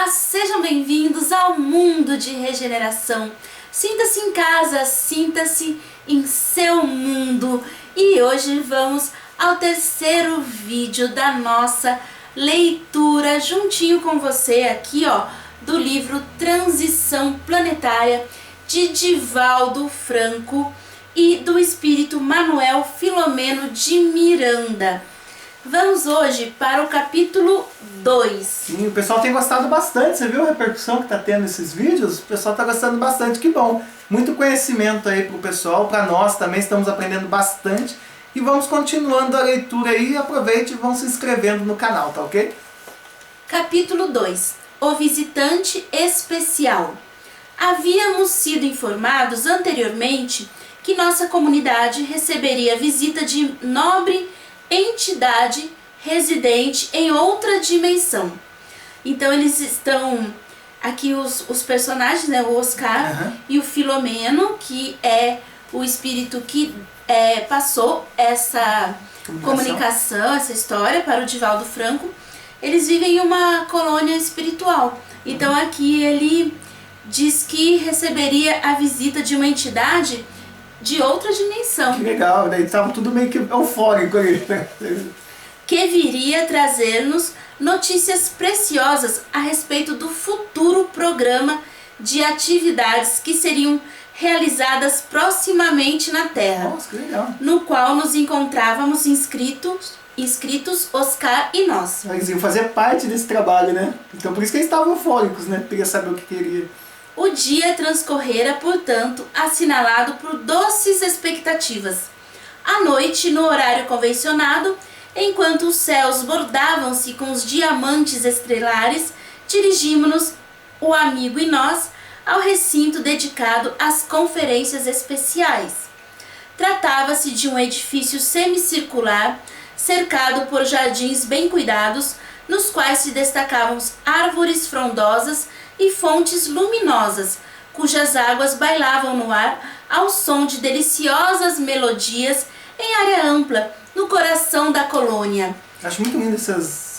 Olá, sejam bem-vindos ao mundo de regeneração. Sinta-se em casa, sinta-se em seu mundo. E hoje vamos ao terceiro vídeo da nossa leitura juntinho com você aqui, do livro Transição Planetária de Divaldo Franco e do espírito Manuel Filomeno de Miranda. Vamos hoje para o capítulo 2. Sim, o pessoal tem gostado bastante, você viu a repercussão que está tendo esses vídeos? O pessoal está gostando bastante, que bom. Muito conhecimento aí para o pessoal, para nós também estamos aprendendo bastante. E vamos continuando a leitura aí, aproveite e vão se inscrevendo no canal, tá ok? Capítulo 2. O visitante especial. Havíamos sido informados anteriormente que nossa comunidade receberia a visita de nobre entidade residente em outra dimensão. Então eles estão aqui os personagens, né, o Oscar e o Filomeno, que é o espírito que passou essa comunicação, essa história para o Divaldo Franco. Eles vivem em uma colônia espiritual. Então aqui ele diz que receberia a visita de uma entidade de outra dimensão. Que legal, daí estava tudo meio que eufórico aí, né? Que viria trazer-nos notícias preciosas a respeito do futuro programa de atividades que seriam realizadas proximamente na Terra. Nossa, que legal. No qual nos encontrávamos inscritos Oscar e nós. Eles iam fazer parte desse trabalho, né? Então por isso que eles estavam eufóricos, né? Queria saber o que queria. O dia transcorrera, portanto, assinalado por doces expectativas. À noite, no horário convencionado, enquanto os céus bordavam-se com os diamantes estrelares, dirigimos-nos, o amigo e nós, ao recinto dedicado às conferências especiais. Tratava-se de um edifício semicircular, cercado por jardins bem cuidados, nos quais se destacavam árvores frondosas e fontes luminosas, cujas águas bailavam no ar ao som de deliciosas melodias em área ampla, no coração da colônia. Acho muito lindo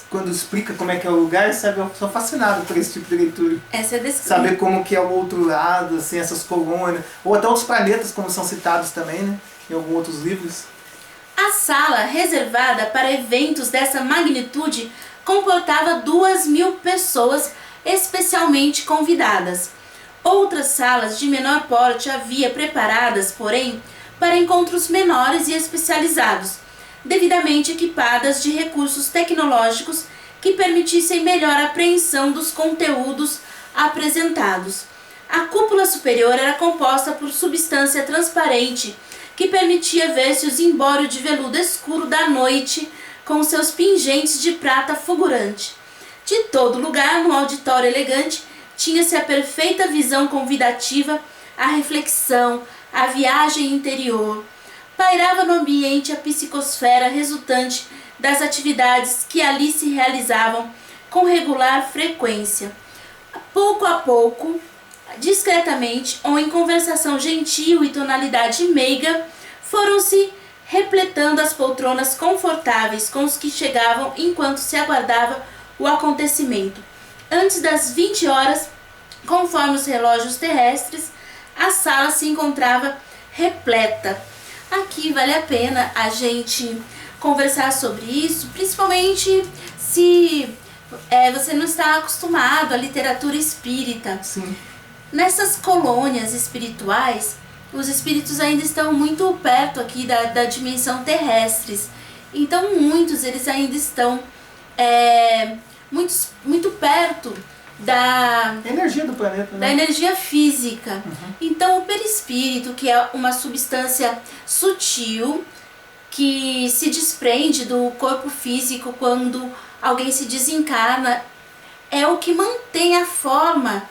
quando explica como é que é o lugar, sabe? Eu sou fascinado por esse tipo de leitura. Essa é a descrição. Saber como que é o outro lado, assim, essas colônias, ou até outros planetas, como são citados também, né? Em alguns outros livros. A sala reservada para eventos dessa magnitude comportava 2.000 pessoas especialmente convidadas. Outras salas de menor porte havia preparadas, porém, para encontros menores e especializados, devidamente equipadas de recursos tecnológicos que permitissem melhor apreensão dos conteúdos apresentados. A cúpula superior era composta por substância transparente que permitia ver-se o zimbório de veludo escuro da noite com seus pingentes de prata fulgurante. De todo lugar, no auditório elegante, tinha-se a perfeita visão convidativa, a reflexão, a viagem interior. Pairava no ambiente a psicosfera resultante das atividades que ali se realizavam com regular frequência. Pouco a pouco, discretamente ou em conversação gentil e tonalidade meiga, foram-se repletando as poltronas confortáveis com os que chegavam enquanto se aguardava o acontecimento. Antes das 20 horas, conforme os relógios terrestres, a sala se encontrava repleta. Aqui vale a pena a gente conversar sobre isso, principalmente se você não está acostumado à literatura espírita. Sim. Nessas colônias espirituais, os espíritos ainda estão muito perto aqui da dimensão terrestres. Então muitos eles ainda estão muito perto da energia do planeta, né? Da energia física. Então o perispírito, que é uma substância sutil que se desprende do corpo físico quando alguém se desencarna, é o que mantém a forma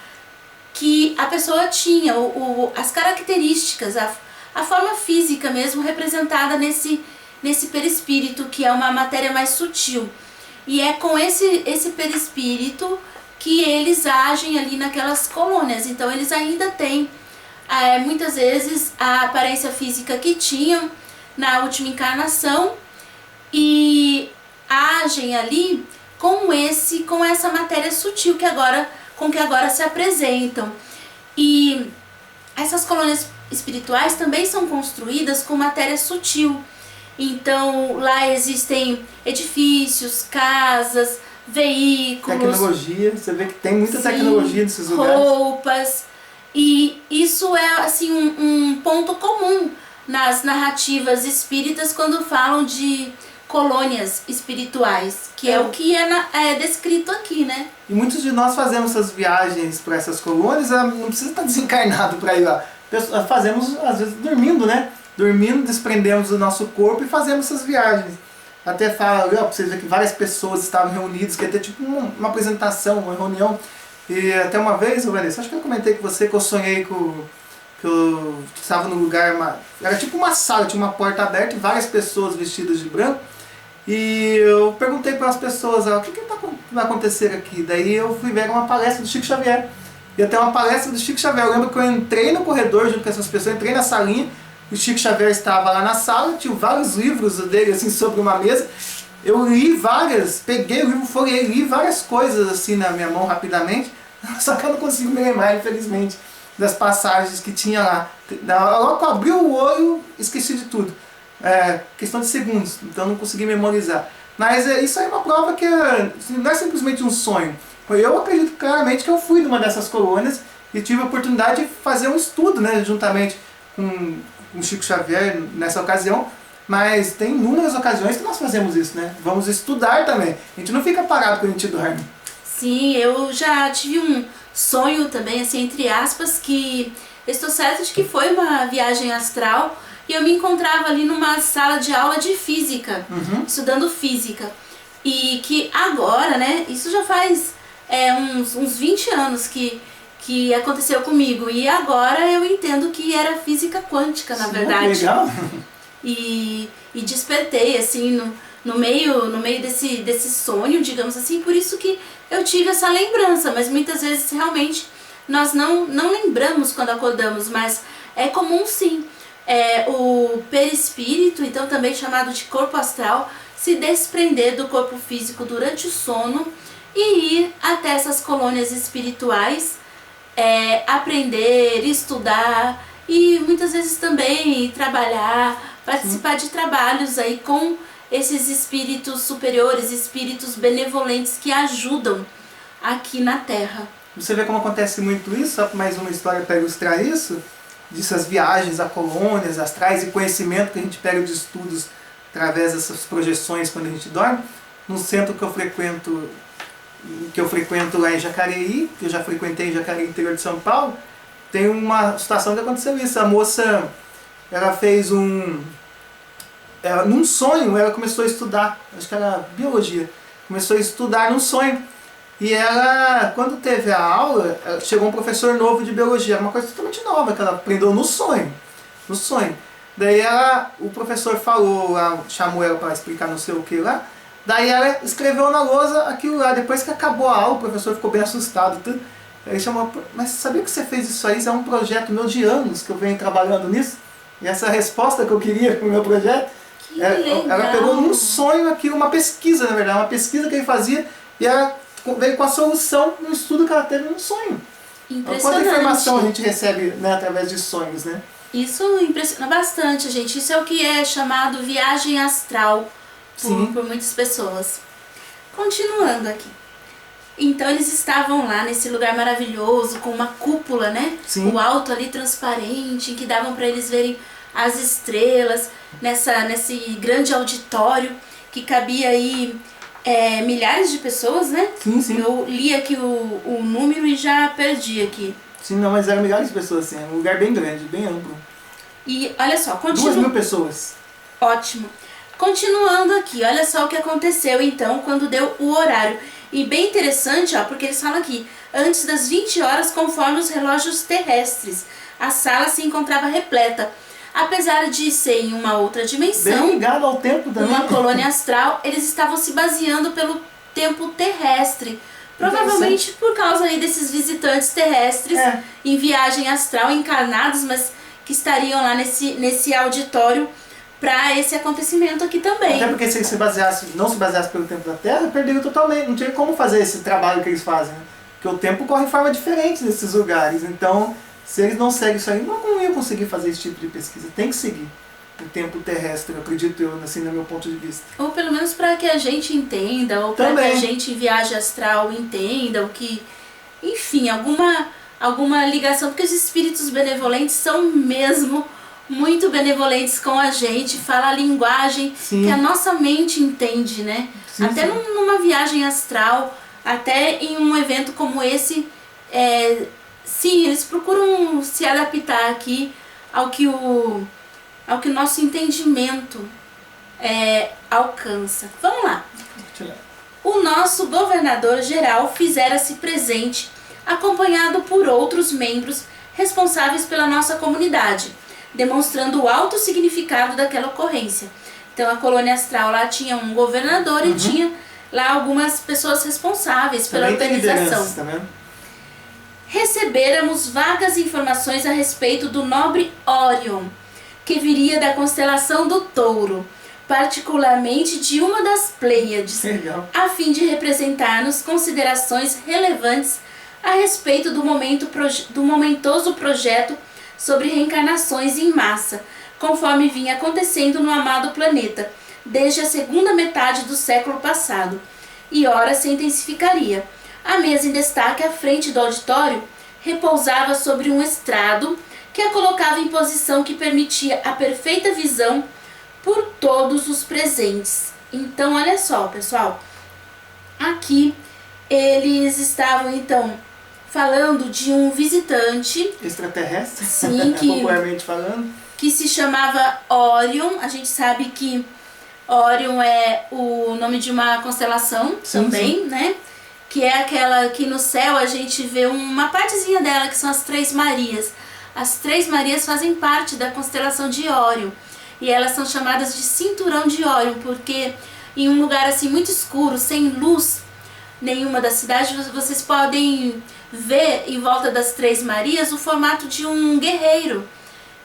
que a pessoa tinha, as características, a forma física mesmo representada nesse perispírito, que é uma matéria mais sutil. E é com esse perispírito que eles agem ali naquelas colônias. Então eles ainda têm, muitas vezes, a aparência física que tinham na última encarnação e agem ali com essa matéria sutil que agora com que agora se apresentam. E essas colônias espirituais também são construídas com matéria sutil. Então lá existem edifícios, casas, veículos, tecnologia, você vê que tem muita tecnologia nesses lugares. Roupas. E isso é assim um ponto comum nas narrativas espíritas quando falam de colônias espirituais, que é o que é descrito aqui, né? E muitos de nós fazemos essas viagens para essas colônias, não precisa estar desencarnado para ir lá. Fazemos, às vezes, dormindo, né? Dormindo, desprendemos do nosso corpo e fazemos essas viagens. Até fala, para vocês verem que várias pessoas estavam reunidas, que ia ter tipo uma apresentação, uma reunião. E até uma vez, Vanessa, acho que eu comentei com você que eu sonhei que eu estava num lugar, era tipo uma sala, tinha uma porta aberta e várias pessoas vestidas de branco. E eu perguntei para as pessoas, o que vai acontecer aqui? Daí eu fui ver uma palestra do Chico Xavier. E até uma palestra do Chico Xavier. Eu lembro que eu entrei no corredor junto com essas pessoas, entrei na salinha, o Chico Xavier estava lá na sala, tinha vários livros dele assim sobre uma mesa. Eu li peguei o livro, folhei, li várias coisas assim na minha mão rapidamente, só que eu não consigo me lembrar, infelizmente, das passagens que tinha lá. Logo que eu abri o olho, esqueci de tudo. Questão de segundos, então não consegui memorizar. Mas isso aí é uma prova que não é simplesmente um sonho. Eu acredito claramente que eu fui numa dessas colônias e tive a oportunidade de fazer um estudo, né, juntamente com o Chico Xavier nessa ocasião. Mas tem inúmeras ocasiões que nós fazemos isso, né? Vamos estudar também. A gente não fica parado quando a gente dorme. Sim, eu já tive um sonho também, assim, entre aspas, que eu estou certa de que foi uma viagem astral e eu me encontrava ali numa sala de aula de física, estudando física. E que agora, né, isso já faz uns 20 anos que aconteceu comigo. E agora eu entendo que era física quântica, na verdade. Legal. E despertei, assim, no meio desse sonho, digamos assim, por isso que eu tive essa lembrança, mas muitas vezes realmente nós não lembramos quando acordamos, mas é comum sim o perispírito, então também chamado de corpo astral, se desprender do corpo físico durante o sono e ir até essas colônias espirituais, aprender, estudar e muitas vezes também trabalhar, participar de trabalhos aí com esses espíritos superiores, espíritos benevolentes que ajudam aqui na Terra. Você vê como acontece muito isso, só mais uma história para ilustrar isso, dessas viagens a colônias astrais e conhecimento que a gente pega de estudos através dessas projeções quando a gente dorme. No centro que eu frequento lá em Jacareí, que eu já frequentei em Jacareí, interior de São Paulo, tem uma situação que aconteceu isso. A moça, ela fez num sonho, ela começou a estudar, acho que era biologia, começou a estudar num sonho. E ela, quando teve a aula, chegou um professor novo de biologia, era uma coisa totalmente nova, que ela aprendeu no sonho. Daí o professor chamou ela para explicar não sei o que lá, daí ela escreveu na lousa aquilo lá. Depois que acabou a aula, o professor ficou bem assustado. Tudo. Ele chamou, mas sabia que você fez isso aí? Isso é um projeto meu de anos que eu venho trabalhando nisso. E essa é a resposta que eu queria para o meu projeto. Ela pegou num sonho aquilo, uma pesquisa, na verdade, uma pesquisa que ele fazia, e ela veio com a solução no estudo que ela teve num sonho. Impressionante. Quanta informação a gente recebe, né, através de sonhos, né? Isso impressiona bastante, gente. Isso é o que é chamado viagem astral por muitas pessoas. Continuando aqui. Então eles estavam lá nesse lugar maravilhoso, com uma cúpula, né? Sim. O alto ali transparente, que davam para eles verem as estrelas, nesse grande auditório que cabia aí milhares de pessoas, né? Sim. Eu li aqui o número e já perdi aqui. Sim, não, mas eram milhares de pessoas, assim, um lugar bem grande, bem amplo. E olha só, 2.000 pessoas. Ótimo. Continuando aqui, olha só o que aconteceu então quando deu o horário. E bem interessante, porque eles falam aqui, antes das 20 horas, conforme os relógios terrestres, a sala se encontrava repleta. Apesar de ser em uma outra dimensão, Bem ligado ao tempo também. uma colônia astral, eles estavam se baseando pelo tempo terrestre. Provavelmente por causa aí desses visitantes terrestres em viagem astral, encarnados, mas que estariam lá nesse auditório para esse acontecimento aqui também. Até porque se não se baseasse pelo tempo da Terra, perderam totalmente. Não tinha como fazer esse trabalho que eles fazem. Né? Porque o tempo corre de forma diferente nesses lugares. Então, se eles não seguem isso aí, não iam conseguir fazer esse tipo de pesquisa. Tem que seguir o tempo terrestre, acredito eu, assim, no meu ponto de vista. Ou pelo menos para que a gente entenda, ou para que a gente em viagem astral entenda o que... Enfim, alguma ligação, porque os espíritos benevolentes são mesmo muito benevolentes com a gente, fala a linguagem que a nossa mente entende, né? Sim, até numa viagem astral, até em um evento como esse, sim, eles procuram se adaptar aqui ao que o nosso entendimento alcança. Vamos lá. O nosso governador-geral fizera-se presente, acompanhado por outros membros responsáveis pela nossa comunidade, demonstrando o alto significado daquela ocorrência. Então a colônia astral lá tinha um governador e tinha lá algumas pessoas responsáveis pela organização. Também. Recebêramos vagas informações a respeito do nobre Órion, que viria da constelação do Touro, particularmente de uma das Pleiades, a fim de representar-nos considerações relevantes a respeito do momentoso projeto sobre reencarnações em massa, conforme vinha acontecendo no amado planeta, desde a segunda metade do século passado, e ora se intensificaria. A mesa em destaque à frente do auditório repousava sobre um estrado que a colocava em posição que permitia a perfeita visão por todos os presentes. Então, olha só, pessoal, aqui eles estavam, então, falando de um visitante extraterrestre, sim, popularmente falando, que se chamava Órion. A gente sabe que Órion é o nome de uma constelação também, né? Que é aquela que no céu a gente vê uma partezinha dela, que são as Três Marias. As Três Marias fazem parte da constelação de Órion. E elas são chamadas de cinturão de Órion, porque em um lugar assim muito escuro, sem luz nenhuma da cidade, vocês podem ver em volta das Três Marias o formato de um guerreiro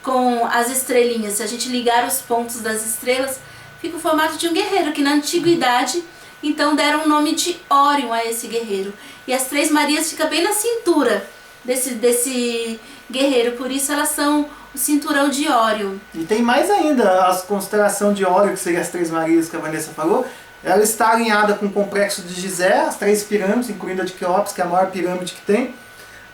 com as estrelinhas. Se a gente ligar os pontos das estrelas, fica o formato de um guerreiro, que na antiguidade então deram o nome de Órion a esse guerreiro. E as Três Marias fica bem na cintura desse guerreiro, por isso elas são o cinturão de Órion. E tem mais ainda, a constelação de Órion, que seria as Três Marias que a Vanessa falou, ela está alinhada com o complexo de Gizé, as três pirâmides, incluindo a de Quéops, que é a maior pirâmide que tem.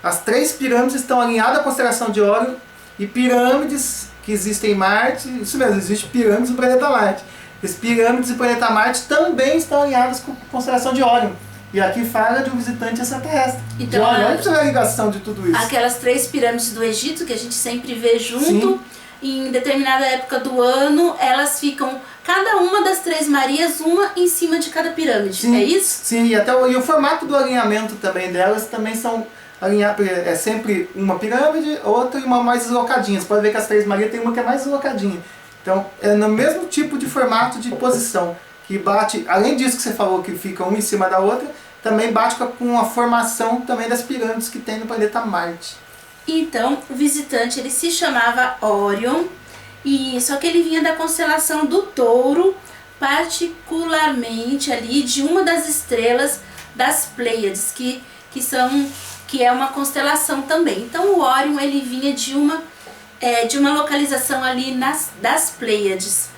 As três pirâmides estão alinhadas à constelação de Órion, e pirâmides que existem em Marte, isso mesmo, existem pirâmides no planeta Marte. As pirâmides do planeta Marte também estão alinhadas com a constelação de Órion. E aqui fala de um visitante extraterrestre. Então, olha pra você ver a ligação de tudo isso. Aquelas três pirâmides do Egito, que a gente sempre vê junto, em determinada época do ano, elas ficam, cada uma das Três Marias, uma em cima de cada pirâmide. É isso? Sim, e até o formato do alinhamento também delas também são alinhadas, é sempre uma pirâmide, outra e uma mais deslocadinha. Você pode ver que as Três Marias tem uma que é mais deslocadinha. Então, é no mesmo tipo de formato de posição, que bate, além disso que você falou que fica uma em cima da outra, também bate com a formação também das pirâmides que tem no planeta Marte. Então, o visitante, ele se chamava Órion, e só que ele vinha da constelação do Touro, particularmente ali de uma das estrelas das Pleiades, que é uma constelação também. Então, o Órion, ele vinha de uma localização ali das Pleiades.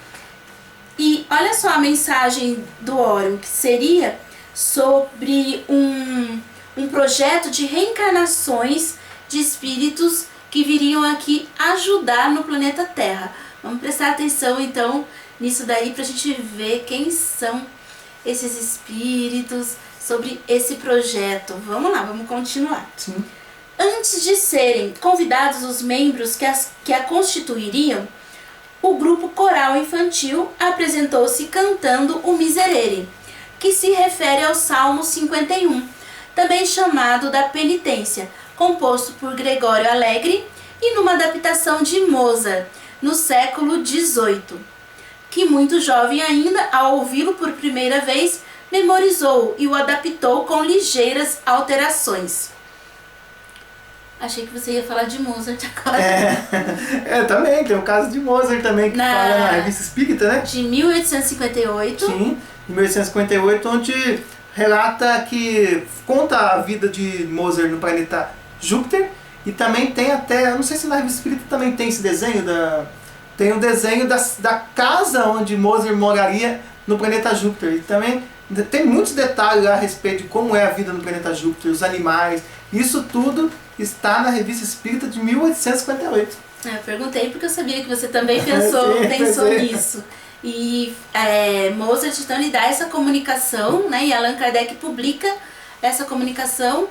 E olha só a mensagem do Órion, que seria sobre um projeto de reencarnações de espíritos que viriam aqui ajudar no planeta Terra. Vamos prestar atenção então nisso daí pra gente ver quem são esses espíritos, sobre esse projeto. Vamos lá, vamos continuar. Sim. Antes de serem convidados os membros que a constituiriam, o grupo coral infantil apresentou-se cantando o Miserere, que se refere ao Salmo 51, também chamado da Penitência, composto por Gregório Alegre e numa adaptação de Mozart, no século XVIII, que muito jovem ainda, ao ouvi-lo por primeira vez, memorizou e o adaptou com ligeiras alterações. Achei que você ia falar de Mozart agora. Também, tem o caso de Mozart também, que fala na Revista Espírita, né? De 1858. Sim, em 1858, onde relata que conta a vida de Mozart no planeta Júpiter, e também tem até, eu não sei se na Revista Espírita também tem esse desenho, tem o desenho da casa onde Mozart moraria no planeta Júpiter, e também tem muitos detalhes lá a respeito de como é a vida no planeta Júpiter, os animais, isso tudo está na Revista Espírita de 1858. Eu perguntei porque eu sabia que você também pensou nisso. E Mozart, então, ele dá essa comunicação, né, e Allan Kardec publica essa comunicação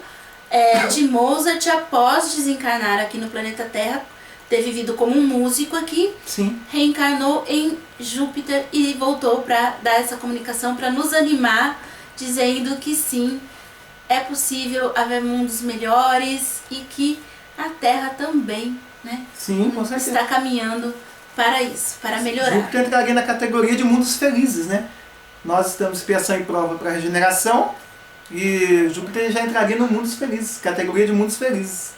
de Mozart após desencarnar aqui no planeta Terra, ter vivido como um músico aqui. Sim. Reencarnou em Júpiter e voltou para dar essa comunicação, para nos animar, dizendo que sim, é possível haver mundos melhores e que a Terra também, né, Sim, com certeza, está caminhando para isso, para melhorar. Júpiter entraria na categoria de mundos felizes, né? Nós estamos expiação e prova para regeneração, e Júpiter já entraria no mundos felizes, categoria de mundos felizes.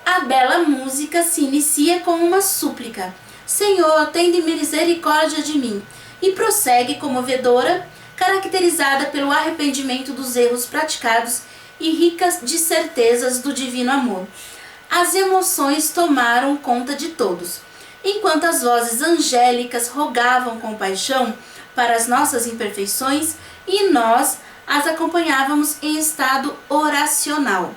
A bela música se inicia com uma súplica: Senhor, tende misericórdia de mim, e prossegue comovedora, caracterizada pelo arrependimento dos erros praticados e ricas de certezas do divino amor. As emoções tomaram conta de todos, enquanto as vozes angélicas rogavam com paixão para as nossas imperfeições e nós as acompanhávamos em estado oracional.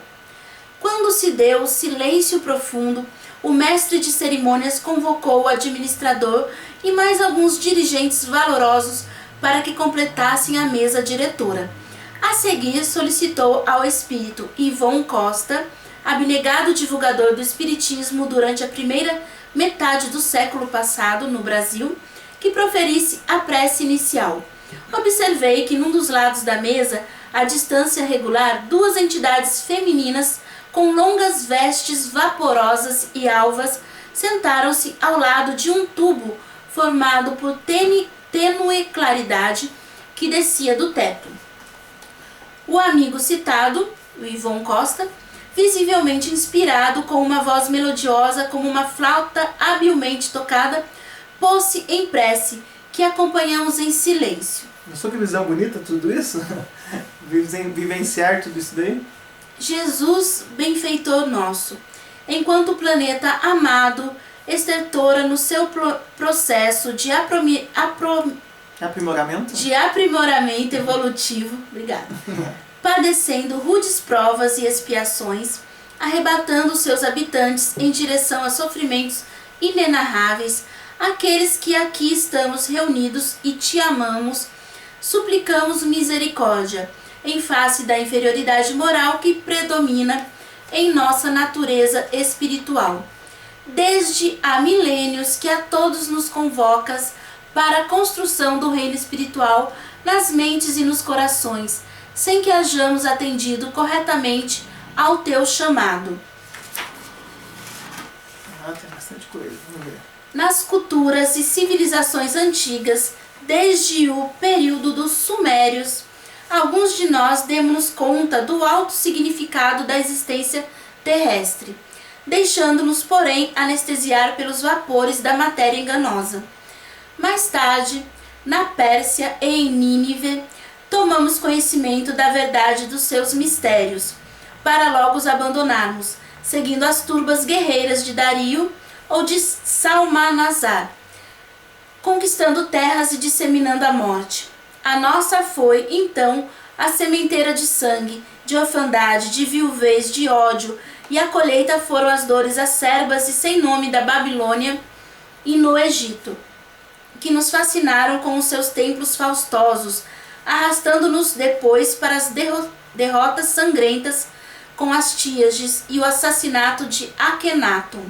Quando se deu o silêncio profundo, o mestre de cerimônias convocou o administrador e mais alguns dirigentes valorosos para que completassem a mesa diretora. A seguir, solicitou ao espírito Ivon Costa, abnegado divulgador do espiritismo durante a primeira metade do século passado no Brasil, que proferisse a prece inicial. Observei que num dos lados da mesa, à distância regular, duas entidades femininas com longas vestes vaporosas e alvas sentaram-se ao lado de um tubo formado por tênue claridade que descia do teto. O amigo citado, o Ivon Costa, visivelmente inspirado, com uma voz melodiosa como uma flauta habilmente tocada, pôs-se em prece, que acompanhamos em silêncio. Nossa, que visão bonita tudo isso? Vivenciar tudo isso daí? Jesus, benfeitor nosso, enquanto o planeta amado estertora no seu processo de aprimoramento evolutivo, padecendo rudes provas e expiações, arrebatando seus habitantes em direção a sofrimentos inenarráveis, aqueles que aqui estamos reunidos e te amamos, suplicamos misericórdia, em face da inferioridade moral que predomina em nossa natureza espiritual. Desde há milênios que a todos nos convocas para a construção do reino espiritual nas mentes e nos corações, sem que hajamos atendido corretamente ao teu chamado. Tem bastante coisa, vamos ver. Nas culturas e civilizações antigas, desde o período dos Sumérios, alguns de nós demos-nos conta do alto significado da existência terrestre, deixando-nos, porém, anestesiar pelos vapores da matéria enganosa. Mais tarde, na Pérsia e em Nínive, tomamos conhecimento da verdade dos seus mistérios, para logo os abandonarmos, seguindo as turbas guerreiras de Dario ou de Salmanasar, conquistando terras e disseminando a morte. A nossa foi, então, a sementeira de sangue, de orfandade, de viuvez, de ódio, e a colheita foram as dores acerbas e sem nome da Babilônia e no Egito, que nos fascinaram com os seus templos faustosos, arrastando-nos depois para as derrotas sangrentas com as Tíages e o assassinato de Akhenaton.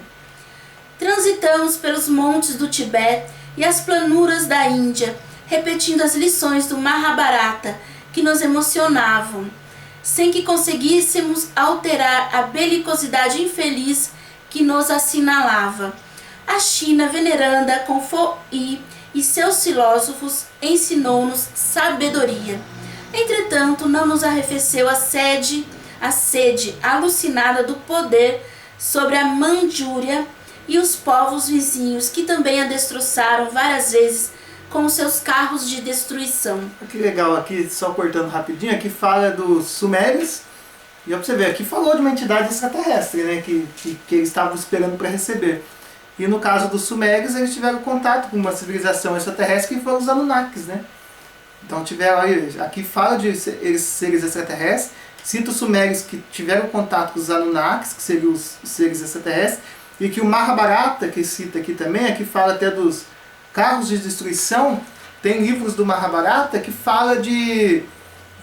Transitamos pelos montes do Tibete e as planuras da Índia, repetindo as lições do Mahabharata que nos emocionavam, sem que conseguíssemos alterar a belicosidade infeliz que nos assinalava. A China veneranda com Fo-Yi e seus filósofos ensinou-nos sabedoria. Entretanto, não nos arrefeceu a sede alucinada do poder sobre a Manjúria e os povos vizinhos, que também a destroçaram várias vezes com seus carros de destruição. Que legal, aqui só cortando rapidinho, aqui fala dos sumérios, e ó, pra você ver, aqui falou de uma entidade extraterrestre, né, que eles estavam esperando para receber. E no caso dos sumérios, eles tiveram contato com uma civilização extraterrestre que foram os Anunnakis, né? Então tiveram aí, aqui fala de eles seres extraterrestres, cita os sumérios que tiveram contato com os Anunnakis, que seriam os seres extraterrestres, e que o Mahabharata, que cita aqui também, aqui fala até dos carros de destruição. Tem livros do Mahabharata que fala de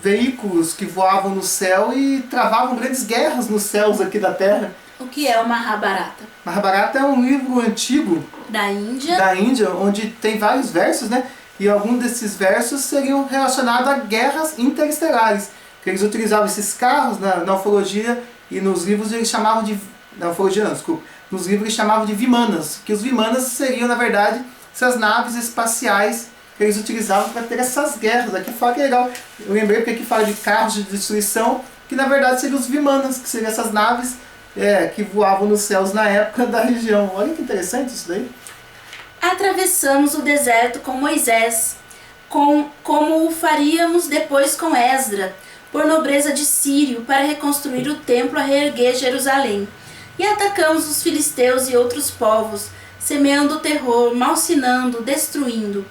veículos que voavam no céu e travavam grandes guerras nos céus aqui da Terra. O que é o Mahabharata? Mahabharata é um livro antigo da Índia, onde tem vários versos, né? E alguns desses versos seriam relacionados a guerras interestelares. Que eles utilizavam esses carros na ufologia, e nos livros eles chamavam de... Na ufologia não, desculpa. Nos livros eles chamavam de Vimanas. Que os Vimanas seriam, na verdade, essas naves espaciais que eles utilizavam para ter essas guerras. Aqui fala que é legal. Eu lembrei porque aqui fala de carros de destruição, que na verdade seriam os Vimanas, que seriam essas naves que voavam nos céus na época da região. Olha que interessante isso daí. Atravessamos o deserto com Moisés, como o faríamos depois com Esdra, por nobreza de Sírio, para reconstruir o templo a reerguer Jerusalém. E atacamos os filisteus e outros povos, semeando o terror, malsinando, destruindo.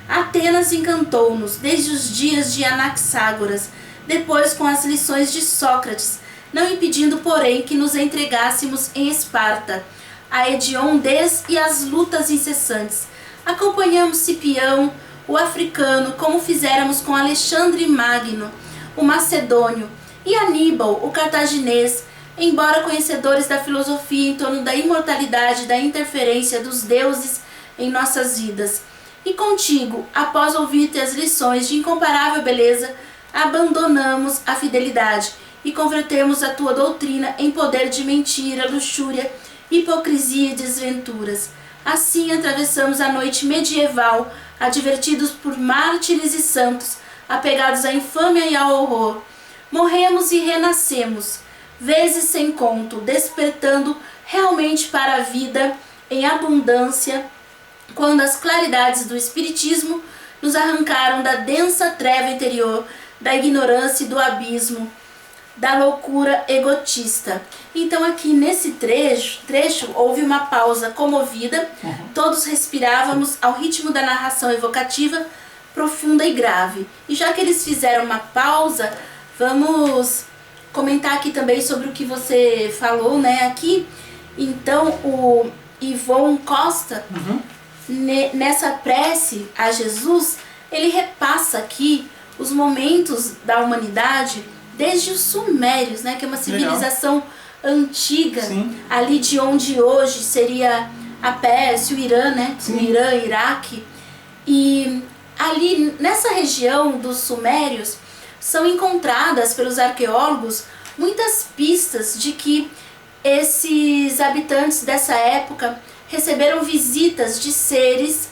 Atenas encantou-nos desde os dias de Anaxágoras, depois com as lições de Sócrates, não impedindo, porém, que nos entregássemos em Esparta, a hediondes e as lutas incessantes. Acompanhamos Cipião, o africano, como fizéramos com Alexandre Magno, o macedônio, e Aníbal, o cartaginês, embora conhecedores da filosofia em torno da imortalidade e da interferência dos deuses em nossas vidas. E contigo, após ouvir-te as lições de incomparável beleza, abandonamos a fidelidade e convertemos a tua doutrina em poder de mentira, luxúria, hipocrisia e desventuras. Assim atravessamos a noite medieval, advertidos por mártires e santos, apegados à infâmia e ao horror. Morremos e renascemos, vezes sem conto, despertando realmente para a vida em abundância, quando as claridades do Espiritismo nos arrancaram da densa treva interior, da ignorância e do abismo, da loucura egotista. Então aqui nesse trecho houve uma pausa comovida, todos respirávamos ao ritmo da narração evocativa, profunda e grave. E já que eles fizeram uma pausa, vamos comentar aqui também sobre o que você falou, né, aqui. Então o Ivon Costa, nessa prece a Jesus, ele repassa aqui os momentos da humanidade desde os sumérios, né, que é uma civilização antiga, sim, ali de onde hoje seria a Pérsia, o Irã, né, sim, o Irã, Iraque. E ali nessa região dos sumérios são encontradas pelos arqueólogos muitas pistas de que esses habitantes dessa época receberam visitas de seres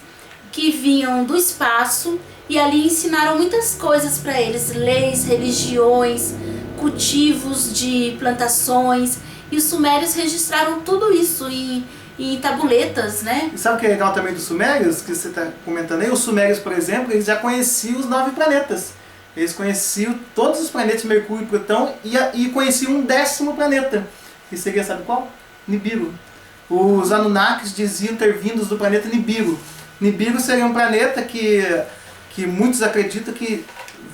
que vinham do espaço e ali ensinaram muitas coisas para eles, leis, religiões, cultivos de plantações, e os sumérios registraram tudo isso em tabuletas, né? E sabe o que é legal também dos sumérios, que você está comentando aí? Os sumérios, por exemplo, eles já conheciam os 9 planetas. Eles conheciam todos os planetas, Mercúrio e Plutão, e conheciam um 10º planeta, que seria, sabe qual? Nibiru. Os Anunnakis diziam ter vindos do planeta Nibiru. Nibiru seria um planeta que muitos acreditam que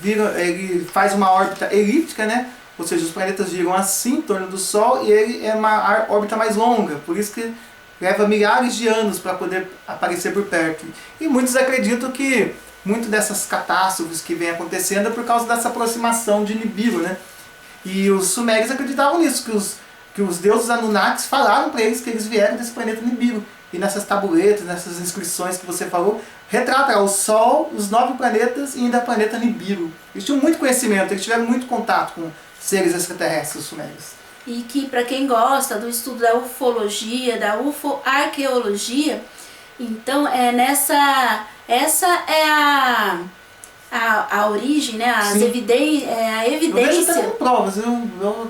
ele faz uma órbita elíptica, né? Ou seja, os planetas giram assim em torno do Sol e ele é uma órbita mais longa, por isso que leva milhares de anos para poder aparecer por perto. E muitos acreditam que muito dessas catástrofes que vem acontecendo é por causa dessa aproximação de Nibiru, né? E os sumérios acreditavam nisso, que os deuses Anunnakis falaram para eles que eles vieram desse planeta Nibiru. E nessas tabuletas, nessas inscrições que você falou, retrata o Sol, os 9 planetas e ainda o planeta Nibiru. Eles tinham muito conhecimento, eles tiveram muito contato com seres extraterrestres, os sumérios. E que, para quem gosta do estudo da ufologia, da ufoarqueologia, então essa é a origem, né? A evidência. Eu vejo até como provas,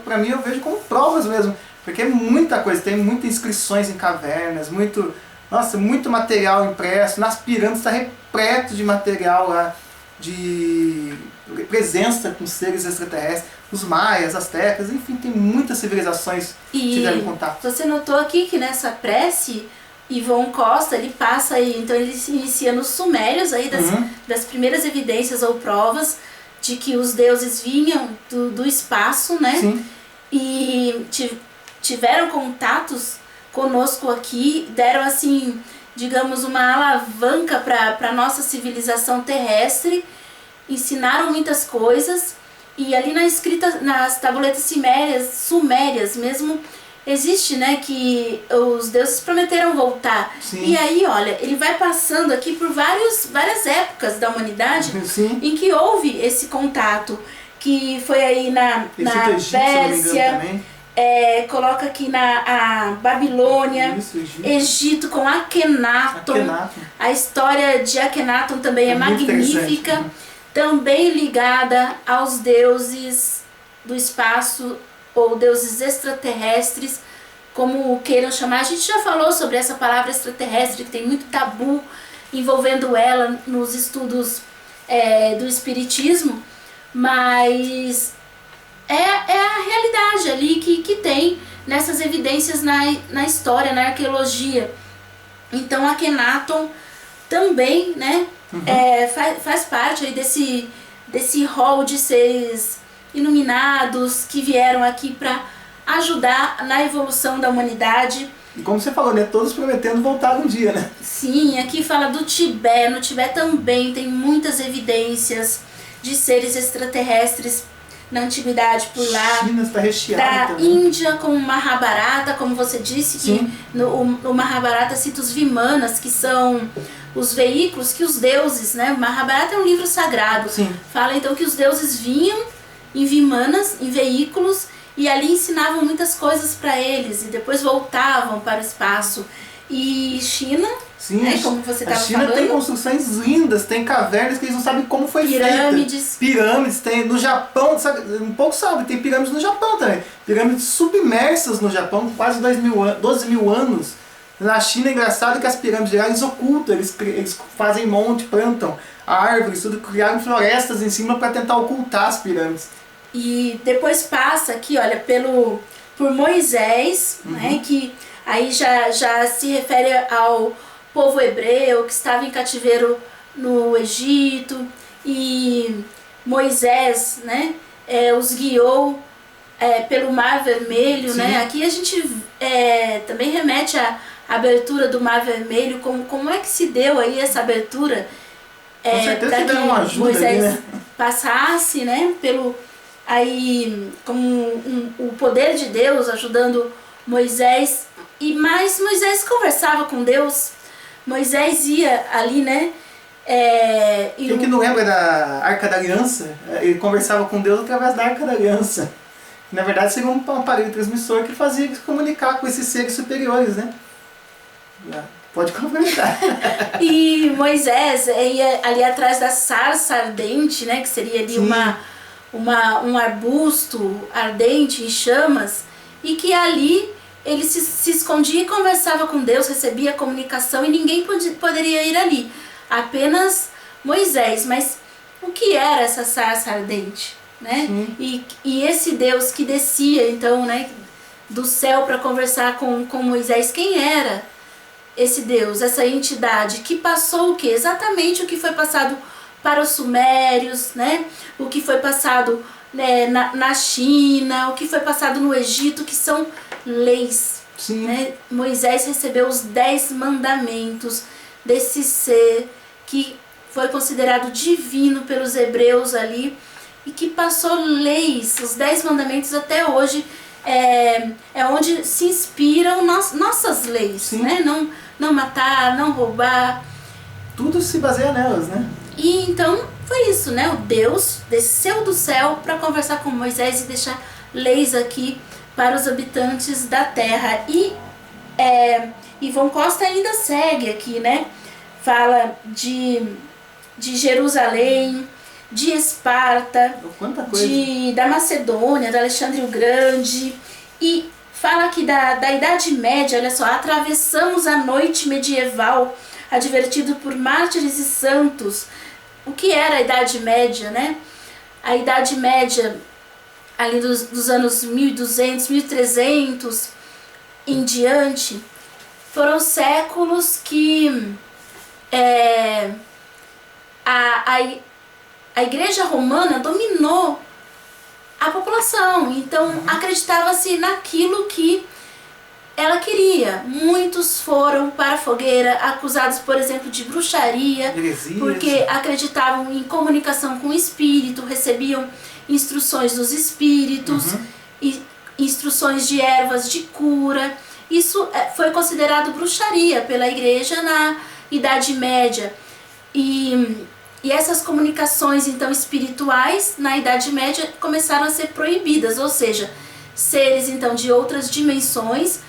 para mim eu vejo como provas mesmo. Porque é muita coisa, tem muitas inscrições em cavernas, Nossa, muito material impresso. Nas pirâmides está repleto de material lá, de presença com seres extraterrestres. Os maias, astecas, enfim, tem muitas civilizações que tiveram contato. Você notou aqui que nessa prece, Ivon Costa, ele passa aí, então ele se inicia nos sumérios aí das primeiras evidências ou provas de que os deuses vinham do espaço, né? Sim. E tiveram contatos conosco aqui, deram assim, digamos, uma alavanca para a nossa civilização terrestre, ensinaram muitas coisas, e ali na escrita, nas tabuletas sumérias mesmo, existe, né, que os deuses prometeram voltar. Sim. E aí, olha, ele vai passando aqui por várias épocas da humanidade Sim. em que houve esse contato, que foi aí na Egito, Pérsia, coloca aqui a Babilônia, isso, Egito com Akhenaton. A história de Akhenaton também é magnífica, também ligada aos deuses do espaço ou deuses extraterrestres, como queiram chamar. A gente já falou sobre essa palavra extraterrestre, que tem muito tabu envolvendo ela nos estudos do espiritismo, mas é a realidade ali que tem nessas evidências na história, na arqueologia. Então Akhenaton também, né, faz parte aí desse rol de seres iluminados que vieram aqui para ajudar na evolução da humanidade. E como você falou, né, todos prometendo voltar um dia, né? Sim, aqui fala do Tibete. No Tibete também tem muitas evidências de seres extraterrestres na antiguidade por lá. China está recheada da também. Índia com o Mahabharata, como você disse, que no Mahabharata cita os Vimanas, que são os veículos que os deuses, né? O Mahabharata é um livro sagrado. Sim. Fala então que os deuses vinham em Vimanas, em veículos, e ali ensinavam muitas coisas para eles, e depois voltavam para o espaço. E China, Sim, né, como você estava a China falando, tem construções lindas, tem cavernas que eles não sabem como foi pirâmides. feita. Pirâmides, tem no Japão, sabe, um pouco sabe, tem pirâmides no Japão também. Pirâmides submersas no Japão, quase 12 mil anos. Na China é engraçado que as pirâmides de lá eles ocultam, eles fazem monte, plantam árvores, tudo, criaram florestas em cima para tentar ocultar as pirâmides. E depois passa aqui, olha, por Moisés, né, que aí já se refere ao povo hebreu que estava em cativeiro no Egito, e Moisés, né, os guiou pelo Mar Vermelho, né? Aqui a gente também remete à abertura do Mar Vermelho, como é que se deu aí essa abertura para que uma ajuda Moisés ali, né? passasse, né, aí com o poder de Deus ajudando Moisés. E mais Moisés conversava com Deus. Moisés ia ali, né? Quem que não lembra da Arca da Aliança? Ele conversava com Deus através da Arca da Aliança. Na verdade seria um aparelho transmissor que fazia ele se comunicar com esses seres superiores, né? Pode complementar. E Moisés ia ali atrás da sarça ardente, né? Que seria ali um arbusto ardente em chamas, e que ali ele se escondia e conversava com Deus, recebia comunicação, e ninguém poderia ir ali, apenas Moisés. Mas o que era essa sarça ardente, né? E esse Deus que descia então, né, do céu para conversar com Moisés, quem era esse Deus, essa entidade que passou o que? Exatamente o que foi passado para os sumérios, né? O que foi passado, né, na China, o que foi passado no Egito, que são leis. Né? Moisés recebeu os 10 mandamentos desse ser que foi considerado divino pelos hebreus ali, e que passou leis. Os 10 mandamentos até hoje é onde se inspiram nossas leis, né? Não matar, não roubar. Tudo se baseia nelas, né? E então foi isso, né? O Deus desceu do céu para conversar com Moisés e deixar leis aqui para os habitantes da terra. E Ivon Costa ainda segue aqui, né? Fala de Jerusalém, de Esparta, Quanta coisa. da Macedônia, do Alexandre o Grande, e fala aqui da Idade Média, olha só, atravessamos a noite medieval, advertido por mártires e santos. O que era a Idade Média, né? A Idade Média, ali dos anos 1200, 1300 em diante, foram séculos que a Igreja Romana dominou a população, então acreditava-se naquilo que ela queria. Muitos foram para a fogueira, acusados, por exemplo, de bruxaria, porque acreditavam em comunicação com o espírito, recebiam instruções dos espíritos, e instruções de ervas de cura. Isso foi considerado bruxaria pela igreja na Idade Média. E essas comunicações, então, espirituais, na Idade Média, começaram a ser proibidas, ou seja, seres, então, de outras dimensões,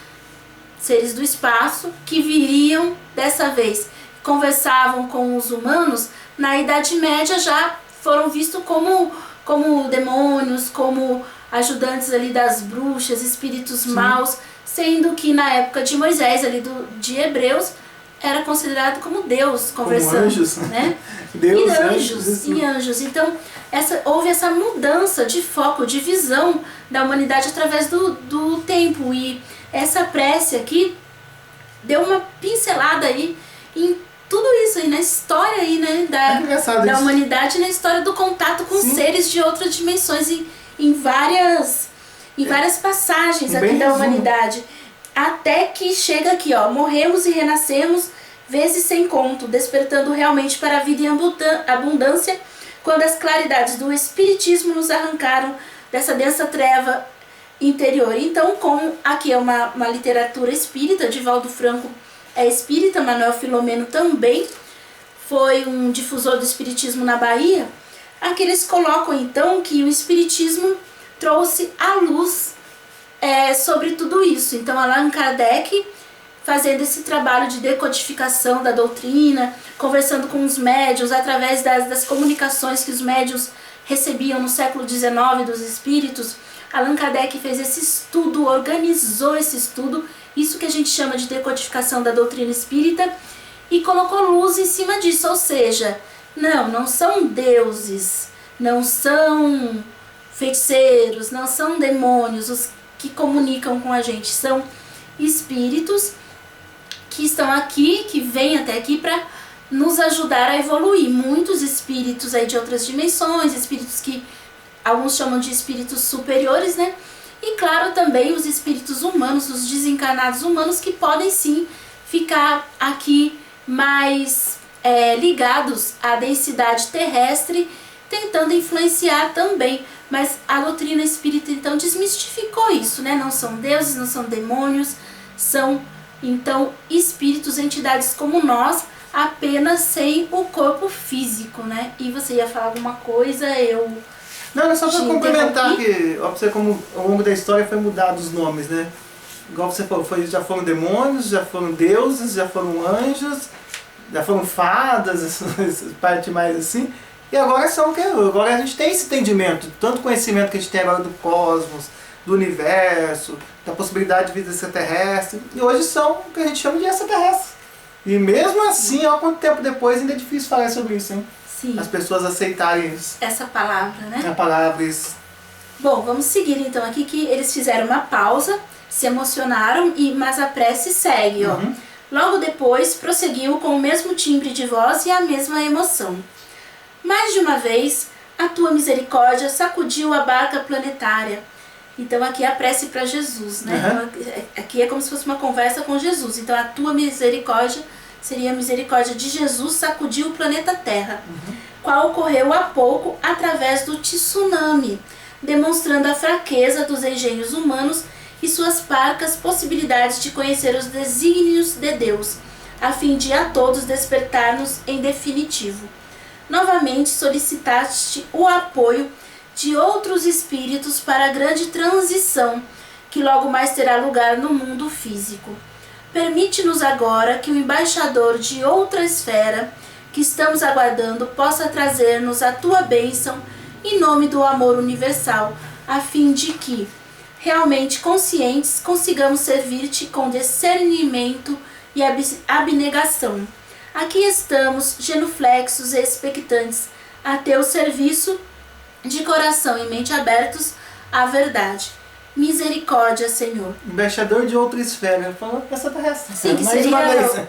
seres do espaço, que viriam, dessa vez, conversavam com os humanos, na Idade Média já foram vistos como demônios, como ajudantes ali das bruxas, espíritos maus, sendo que na época de Moisés, ali de Hebreus, era considerado como Deus conversando, como anjos, né? Deus, e anjos. Então, houve essa mudança de foco, de visão da humanidade através do tempo. E essa prece aqui deu uma pincelada aí em tudo isso aí, na história aí, né, da humanidade, na história do contato com seres de outras dimensões em várias passagens aqui da humanidade. Até que chega aqui, ó, morremos e renascemos vezes sem conto, despertando realmente para a vida em abundância, quando as claridades do Espiritismo nos arrancaram dessa densa treva interior. Então, como aqui é uma literatura espírita, Divaldo Franco é espírita, Manuel Filomeno também foi um difusor do Espiritismo na Bahia, aqui eles colocam então que o Espiritismo trouxe a luz sobre tudo isso. Então, Allan Kardec, fazendo esse trabalho de decodificação da doutrina, conversando com os médiuns, através das comunicações que os médiuns recebiam no século XIX dos espíritos, Allan Kardec fez esse estudo, organizou esse estudo, isso que a gente chama de decodificação da doutrina espírita, e colocou luz em cima disso, ou seja, não são deuses, não são feiticeiros, não são demônios os que comunicam com a gente, são espíritos que estão aqui, que vêm até aqui para nos ajudar a evoluir. Muitos espíritos aí de outras dimensões, espíritos que alguns chamam de espíritos superiores, né? E claro, também os espíritos humanos, os desencarnados humanos, que podem sim ficar aqui mais ligados à densidade terrestre, tentando influenciar também. Mas a doutrina espírita então desmistificou isso, né? Não são deuses, não são demônios, são então espíritos, entidades como nós, apenas sem o corpo físico, né? E você ia falar alguma coisa, Não, é só para complementar que, ó, você, como ao longo da história foi mudado os nomes, né? Igual você falou, já foram demônios, já foram deuses, já foram anjos, já foram fadas, essa parte mais assim. E agora agora a gente tem esse entendimento, tanto conhecimento que a gente tem agora do cosmos, do universo, da possibilidade de vida extraterrestre, e hoje são o que a gente chama de extraterrestres. E mesmo assim, há quanto tempo depois, ainda é difícil falar sobre isso, hein? Sim. As pessoas aceitarem isso. Essa palavra, né? A palavra, isso. Bom, vamos seguir então aqui, que eles fizeram uma pausa, se emocionaram, mas a prece segue, ó. Logo depois, prosseguiu com o mesmo timbre de voz e a mesma emoção. Mais de uma vez, a tua misericórdia sacudiu a barca planetária. Então aqui é a prece para Jesus, né? Então, aqui é como se fosse uma conversa com Jesus. Então a tua misericórdia seria a misericórdia de Jesus, sacudiu o planeta Terra, qual ocorreu há pouco através do tsunami, demonstrando a fraqueza dos engenhos humanos e suas parcas possibilidades de conhecer os desígnios de Deus, a fim de a todos despertar-nos em definitivo. Novamente solicitaste o apoio de outros espíritos para a grande transição que logo mais terá lugar no mundo físico. Permite-nos agora que o embaixador de outra esfera que estamos aguardando possa trazer-nos a tua bênção em nome do amor universal, a fim de que, realmente conscientes, consigamos servir-te com discernimento e abnegação. Aqui estamos, genuflexos e expectantes, a teu serviço, de coração e mente abertos à verdade. Misericórdia, Senhor. Embaixador de outra esfera. Falou que essa terrestre. Sim, que seria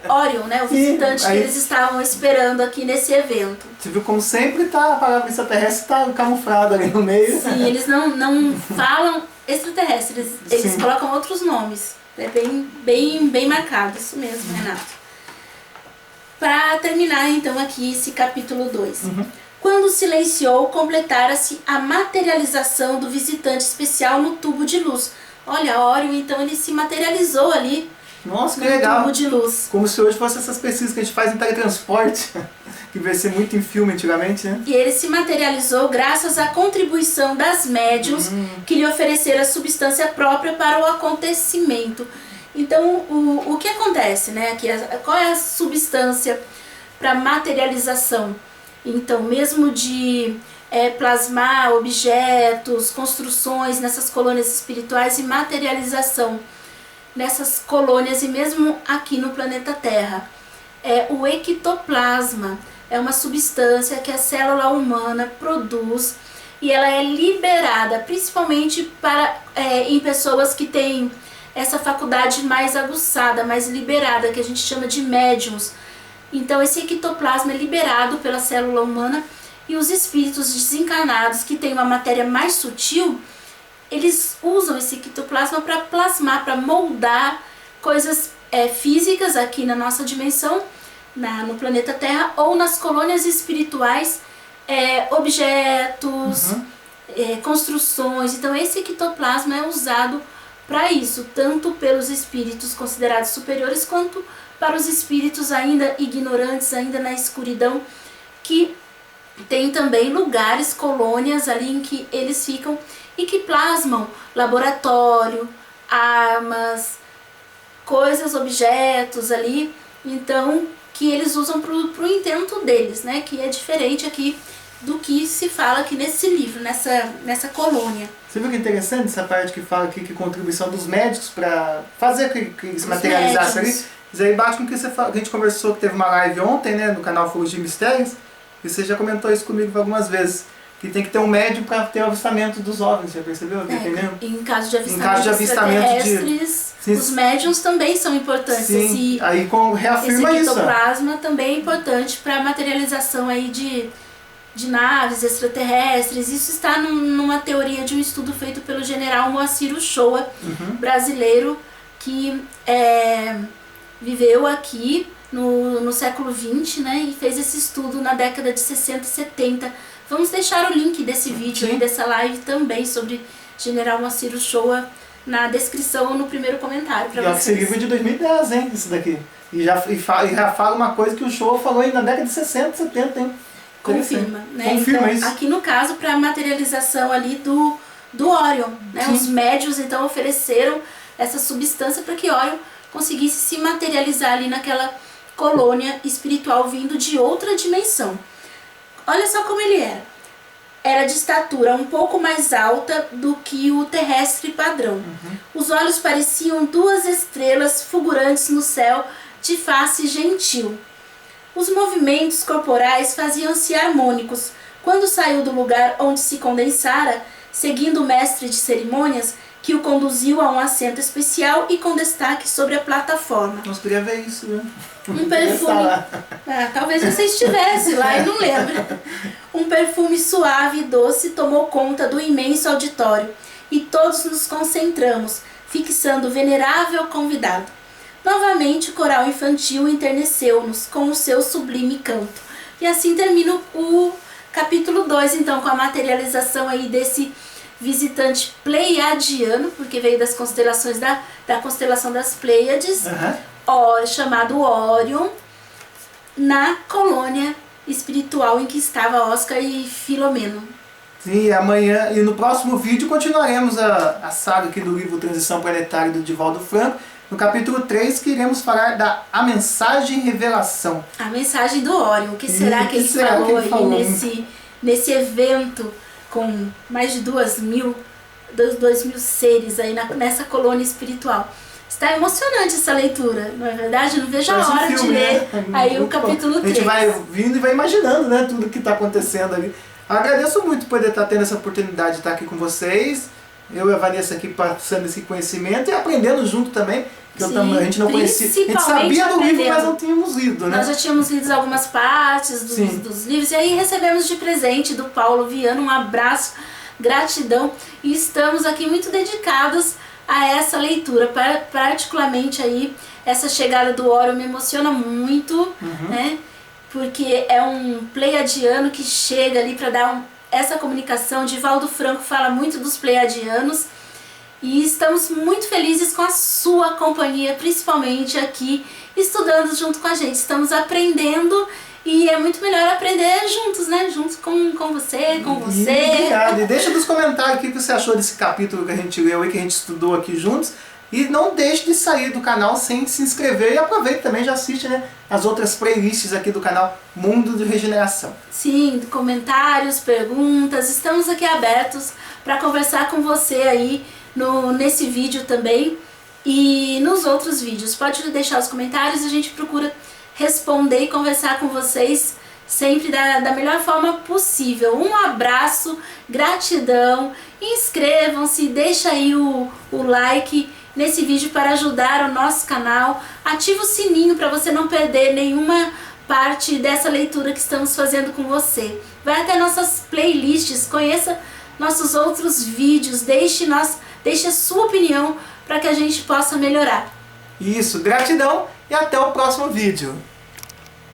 Orion, né? O visitante que eles estavam esperando aqui nesse evento. Você viu como sempre tá, a palavra extraterrestre está camuflada ali no meio. Sim, eles não falam extraterrestres, eles colocam outros nomes. É bem marcado, isso mesmo, Renato. Para terminar então aqui esse capítulo 2. Quando silenciou, completara-se a materialização do visitante especial no tubo de luz. Olha, Orion, então ele se materializou ali. Nossa, que legal. Tubo de luz. Como se hoje fosse essas pesquisas que a gente faz em teletransporte, que vai ser muito em filme antigamente, né? E ele se materializou graças à contribuição das médiuns que lhe ofereceram a substância própria para o acontecimento. Então, o que acontece, né? Aqui, qual é a substância para materialização? Então, mesmo de plasmar objetos, construções nessas colônias espirituais e materialização nessas colônias e mesmo aqui no planeta Terra. O ectoplasma é uma substância que a célula humana produz e ela é liberada principalmente em pessoas que têm essa faculdade mais aguçada, mais liberada, que a gente chama de médiums. Então esse ectoplasma é liberado pela célula humana e os espíritos desencarnados que têm uma matéria mais sutil, eles usam esse ectoplasma para plasmar, para moldar coisas físicas aqui na nossa dimensão, no planeta Terra, ou nas colônias espirituais, objetos, construções. Então esse ectoplasma é usado para isso, tanto pelos espíritos considerados superiores, quanto para os espíritos ainda ignorantes, ainda na escuridão, que tem também lugares, colônias ali em que eles ficam e que plasmam laboratório, armas, coisas, objetos ali, então que eles usam para o intento deles, né? Que é diferente aqui do que se fala aqui nesse livro, nessa colônia. Você viu que interessante essa parte que fala aqui que contribuição dos médicos para fazer que se materializasse ali? Isso aí bate com o que a gente conversou, que teve uma live ontem, né, no canal Ufologia e Mistérios, e você já comentou isso comigo algumas vezes, que tem que ter um médium para ter o avistamento dos OVNIs, já percebeu? Tá entendendo? Em caso de avistamento extraterrestres, os médiums também são importantes. Sim, aí reafirma esse isso. Esse ectoplasma também é importante para a materialização aí de naves extraterrestres. Isso está numa teoria de um estudo feito pelo general Moacir Uchoa, brasileiro, que viveu aqui no século XX, né, e fez esse estudo na década de 60 e 70. Vamos deixar o link desse vídeo e dessa live também sobre general Moacir Uchoa na descrição ou no primeiro comentário para vocês. Esse livro é de 2010, hein, esse daqui. E já fala uma coisa que o Uchoa falou aí na década de 60 e 70, hein. Confirma, né? Confirma então, isso. Aqui no caso, para a materialização ali do Orion, né? Os médiuns então ofereceram essa substância para que Orion conseguisse se materializar ali naquela colônia espiritual vindo de outra dimensão. Olha só como ele era. Era de estatura um pouco mais alta do que o terrestre padrão. Os olhos pareciam duas estrelas fulgurantes no céu, de face gentil. Os movimentos corporais faziam-se harmônicos. Quando saiu do lugar onde se condensara, seguindo o mestre de cerimônias, que o conduziu a um assento especial e com destaque sobre a plataforma. Nós queria ver isso, né? Um perfume... talvez você estivesse lá e não lembra. Um perfume suave e doce tomou conta do imenso auditório e todos nos concentramos, fixando o venerável convidado. Novamente o coral infantil enterneceu-nos com o seu sublime canto. E assim termina o capítulo 2, então, com a materialização aí desse visitante pleiadiano, porque veio das constelações da constelação das Pleiades, chamado Orion, na colônia espiritual em que estava Oscar e Filomeno. Sim, amanhã e no próximo vídeo continuaremos a saga aqui do livro Transição Planetária do Divaldo Franco. No capítulo 3 que iremos falar A Mensagem Revelação. A mensagem do Orion. O que será que ele falou aí nesse evento com mais de 2.000 dos 2000 seres aí nessa colônia espiritual. Está emocionante essa leitura, não é verdade? Eu não vejo a hora de ler aí o capítulo 3. A gente vai vindo e vai imaginando, né, tudo que está acontecendo ali. Agradeço muito por poder estar tendo essa oportunidade de estar aqui com vocês. Eu e a Vanessa aqui passando esse conhecimento e aprendendo junto também. Que Sim, a gente não conhecia. A gente sabia do livro, mas não tínhamos lido, né? Nós já tínhamos lido algumas partes dos livros. E aí recebemos de presente do Paulo Viana um abraço, gratidão. E estamos aqui muito dedicados a essa leitura. Particularmente aí, essa chegada do Orion me emociona muito, né? Porque é um pleiadiano que chega ali para dar essa comunicação. Divaldo Franco fala muito dos pleiadianos. E estamos muito felizes com a sua companhia, principalmente aqui, estudando junto com a gente. Estamos aprendendo e é muito melhor aprender juntos, né? Juntos com você, com você. Obrigado. E deixa nos comentários o que você achou desse capítulo que a gente leu e que a gente estudou aqui juntos. E não deixe de sair do canal sem se inscrever. E aproveita também, já assiste, né, as outras playlists aqui do canal Mundo de Regeneração. Sim, comentários, perguntas. Estamos aqui abertos para conversar com você aí nesse vídeo também e nos outros vídeos. Pode deixar os comentários, a gente procura responder e conversar com vocês sempre da melhor forma possível. Um abraço, gratidão, inscrevam-se, deixa aí o like nesse vídeo para ajudar o nosso canal, ativa o sininho para você não perder nenhuma parte dessa leitura que estamos fazendo com você. Vai até nossas playlists, conheça nossos outros vídeos, deixe a sua opinião para que a gente possa melhorar. Isso, gratidão e até o próximo vídeo.